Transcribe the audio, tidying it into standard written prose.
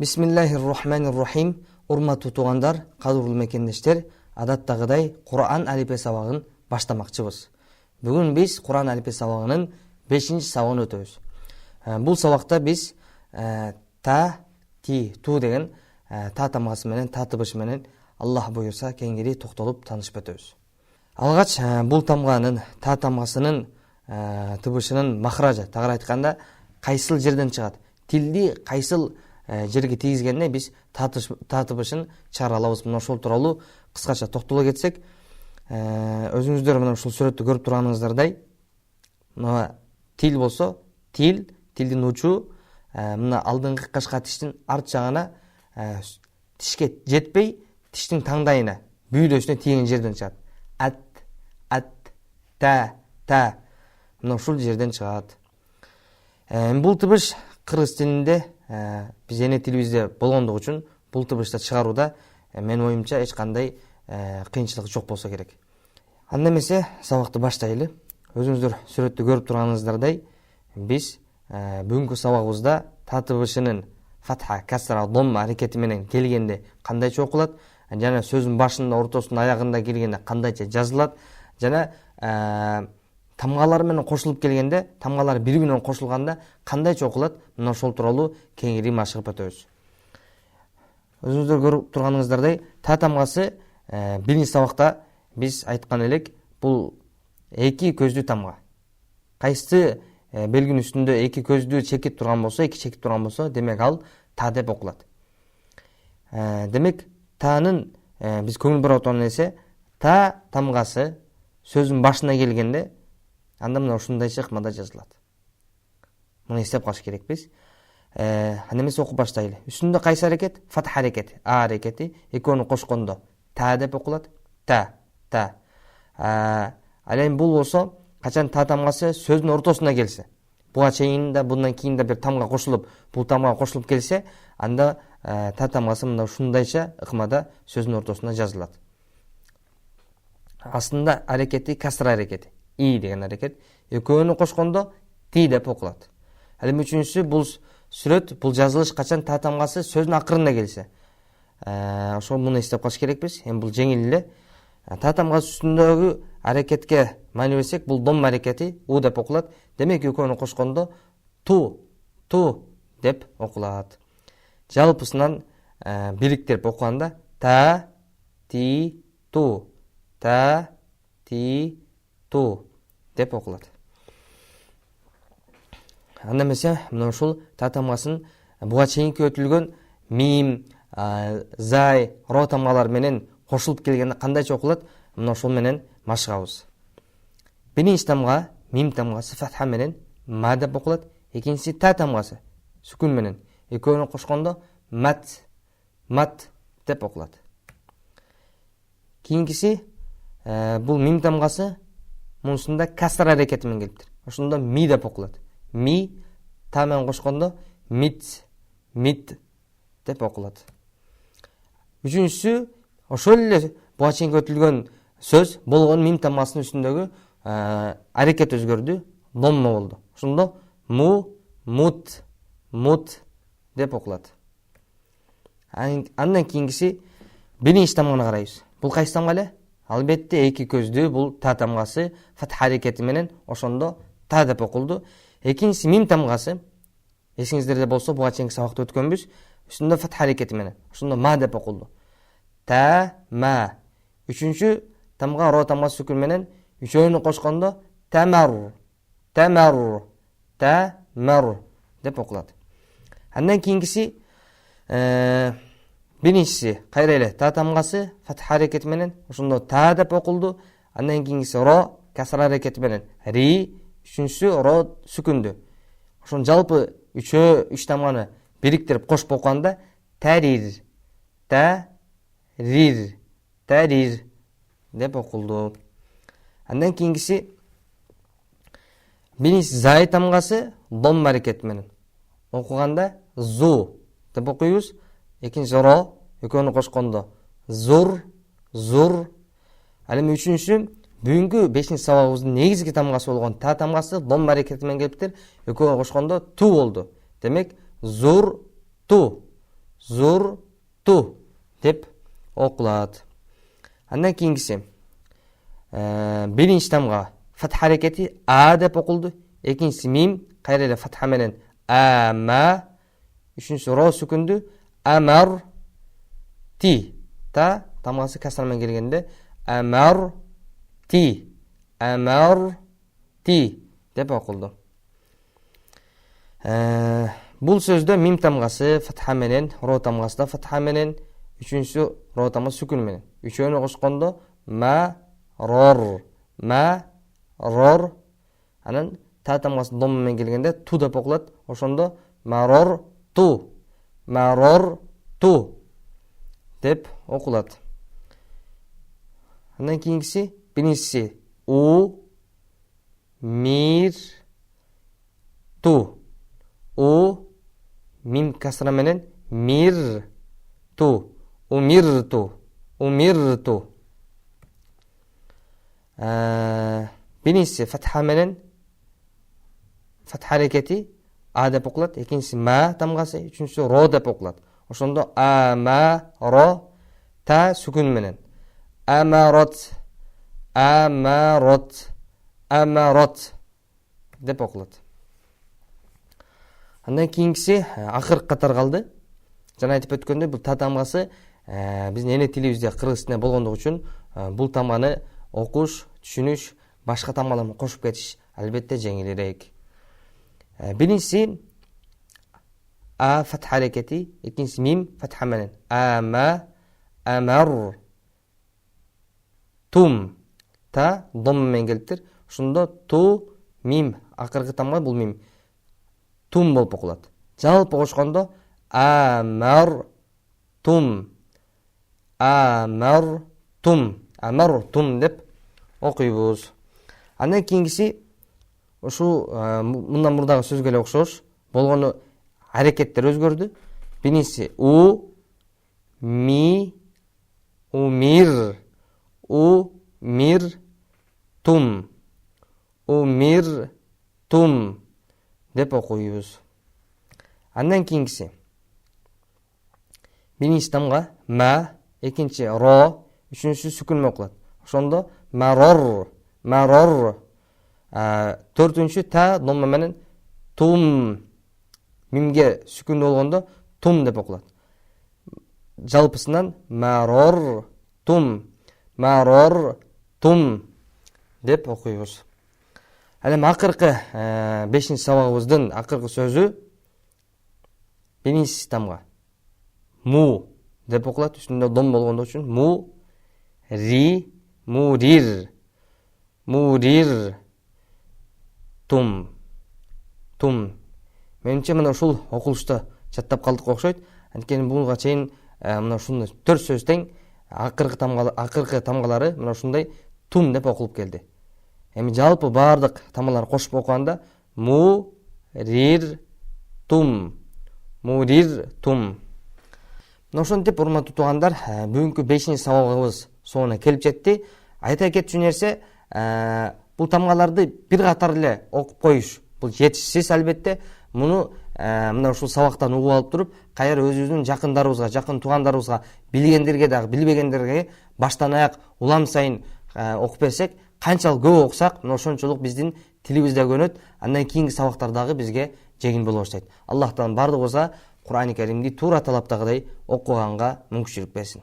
Бисмиллахир-рахманир-рахим. Урматтуу туугандар, кадырлуу мекендештер, адаттагыдай Кур'ан алифбе сабагын баштамакчыбыз. Бүгүн биз Кур'ан алифбе сабагынын 5-сабагын өтөбүз. Бул сабакта биз та, ти, ту деген та тамгасы менен, та тыбышы менен Аллах буйрса кеңири токтолуп таанышып өтөбүз. Алгач бул тамганын, та тамгасынын тыбышынын махражы, тагыраак айтканда, кайсыл жерден чыгат? Тилди кайсыл жерге тийгизгенде биз та тыбышын чыгара алабыз. Мына ошол тууралуу кыскача токтоло кетсек, өзүңүздөр мына ушул сүрөттү көрүп турганыңыздардай, мына тил болсо, тилдин учу мына алдыңкы кашка тиштин арт жагына тишке жетпей, тиштин таңдайына, бүйдөсүнө тийген жерден чыгат. Ат, та. Мына ушул жерден чыгат. Бул тыбыш кыргыз тилинде биз эне тилибизде болгондугу үчүн бул тыбышты чыгарууда менин оюмча эч кандай кыйынчылык жок болсо керек. Анда эмесе сабакты баштайлы. Өзүңүздөр сүрөттү көрүп турганыңыздардай, биз бүгүнкү сабагыбызда та тыбышынын фатха, касра, домма аракети менен келгенде кандайча окулат, жана сөздүн башында, ортосунда, аягында келгенде кандайча жазылат, жана тамгалар менен кошулуп келгенде, тамгалар бири-бирине кошулганда кандайча окулат, мына ошол тууралуу кеңири машыгып өтөбүз. Өзүңүздөр көрүп турганыңыздардай, та тамгасы биринчи сабакта биз айткан элек, бул эки көздүү тамга. Кайсы белгинин үстүндө эки көздүү чекит турган болсо, демек ал та деп окулат. Демек, таанын биз көңүл бура турган нерсе, та тамгасы сөздүн башына келгенде, анда мына ушундайча ыкмада жазылат. Муну эстеп калыш керекпиз. Анда эмесе окуп баштайлы. Үстүндө кайсы аракет? Фатха аракети, а аракети, экөөнү кошкондо та деп окулат. Та. Ал эми бул болсо, качан та тамгасы сөздүн ортосуна келсе, буга чейин да, bundan кийин да бир тамга кошулуп, бул тамга кошулуп келсе, анда та тамгасы мына ушундайча ыкмада сөздүн ортосуна жазылат. Астында аракети касра аракети, и деген аракет, экөөнү кошкондо ти деп окулат. Ал эми үчүнчүсү, бул сүрөт, бул жазылыш качан та тамгасы сөздүн акырында келсе, ошол муну эстеп калыш керекпиз. Эми бул жеңил эле. Та тамгасы үстүндөгү аракетке маани берсек, бул дом аракети у деп окулат. Демек, экөөнү кошкондо ту деп окулат. Жалпысынан бириктирип окуганда та, ти, ту, та, ти, ту деп окулат. Анда эмесе, мына ушул та тамгасын буга чейинки өтүлгөн мим, зай, ро тамгалар менен кошулуп келгенде кандайча окулат, мына ошол менен машыгабыз. Биринчи тамга, мим тамгасы фатха менен ма деп окулат. Экинчиси та тамгасы сүкүн менен, экөөнү кошкондо мат деп окулат. Кийинкиси бул мим тамгасы мунусунда касра аракети менен келиптир. Ошондо ми деп окулат. Ми та менен кошкондо мит деп окулат. Үчүнчүсү, ошол эле буга чейин өтүлгөн сөз болгон мим тамгасынын үстүндөгү аракет өзгөрдү, домма болду. Ошондо мут деп окулат. Андан кийинкиси биринчи тамганы карайбыз. Бул кайсы тамга эле? Албетте эки көздүү, бул та тамгасы фатха аракети менен ошондо та деп окулду. Экинчиси мим тамгасы, эсиңиздерде болсо, буга чейинки сабакта өткөнбүз, үстүндө фатха аракети менен ошондо ма деп окулду. Та, ма. Үчүнчү тамга ро тамгасы сүкүн менен үчөөнү кошкондо тамар деп окулат. Андан кийинкиси биринчиси кайра эле та тамгасы фатха аракети менен ошондо та деп окулду. Андан кийинкиси ро касра аракети менен ри, үчүнчүсү ро сүкүндү. Ошон жалпы үч тамганы бириктирип кошуп окуганда тарир деп окулду. Андан кийинкиси биринчиси зай тамгасы дом аракети менен окуганда зу деп окуйбуз. Экинчиси ро, экөөнү кошкондо зур. Ал эми үчүнчүсү, бүгүнкү 5-чи сабагыбыздын негизги тамгасы болгон та тамгасы дом аракети менен келиптир. Экөөнү кошкондо ту болду. Демек, зур ту. зурту деп окулат. Андан кийинкиси биринчи тамга фатха аракети а деп окулду. Экинчиси мим кайра эле фатха менен ама. Үчүнчүсү ро сүкүндү амар ти. Та тамгасы касра менен келгенде амар ти деп окулду. Бул сөздө мим тамгасы фатха менен, ро тамгасы да фатха менен, үчүнчүсү ро тамгасы сүкүн менен. Үчөөнү кошкондо марор. Анан та тамгасы дом менен келгенде ту деп окулат. Ошондо марор ту деп окулат. Андан кийинкиси биринчиси мир ту. Мим касра менен мир ту. Умирту. Биринчиси фатха менен фатха аракети а деп окулат. Экинчиси ма тамгасы, үчүнчүсү ро деп окулат. Ошондо ро та сүкүн менен амарот деп окулат. Андан кийинкиси акыркы катар калды. Жана айтып өткөндөй, бул та тамгасы биздин эне тилибизде кыргыз тилинде болгондугу үчүн бул тамганы окуш, түшүнүш, башка тамгалар менен кошуп кетиш албетте жеңилирээк. Биринчиси а фатха аракети, экинчиси мим фатха менен амар тум та дом менен келиптир. Ошондо ту мим акыркы тамга бул мим тум болуп окулат. Жалпы кошкондо амар тум деп окуйбуз. Андан кийинкиси ушул мындан мурдагы сөзгө эле окшош болгону аракеттер өзгөрдү. Биринчиси умир тум деп окуйбуз. Андан кийинкиси биринчи тамга ма, экинчи ро, үчүнчүсү сүкүн менен окулат. Ошондо марор. Төртүнчү та дом менен тум. Мимге сүкүн болгондо тум деп окулат. Жалпысынан марор тум деп окуйбуз. Ал эми акыркы 5-чи сабагыбыздын акыркы сөзү биринчи тамга му деп окулат. Үстүндө дом болгондо үчүн мурир тум. Менимче мына ушул окулушта жаттап калдык окшойт. Анткени буга чейин мына ушундай 4 сөз тең акыркы тамгалары мына ушундай тум деп окулуп келди. Эми жалпы бардык тамгалар кошуп окуганда мурир тум. Мына ошентип, урматтуу туугандар, бүгүнкү 5-чи сабагыбыз соңуна келип жетти. Айта кетчү нерсе, бул тамгаларды бир катар эле окуп коюш бул жетишсиз албетте. Муну мына ушул сабактан угуп алып туруп, кайра өзүбүздүн жакындарыбызга, жакын туугандарыбызга, билгендерге дагы билбегендерге баштан аяк улам сайын окуп берсек, канчалык көп окусак, мына ошончолук биздин тилибиз да көнөт. Андан кийинки сабактар дагы бизге жеңил боло баштайт. Аллахтан бардыгыбызга Кур'ан-ы Каримди туура талаптагыдай окуганга мүмкүнчүлүк берсин.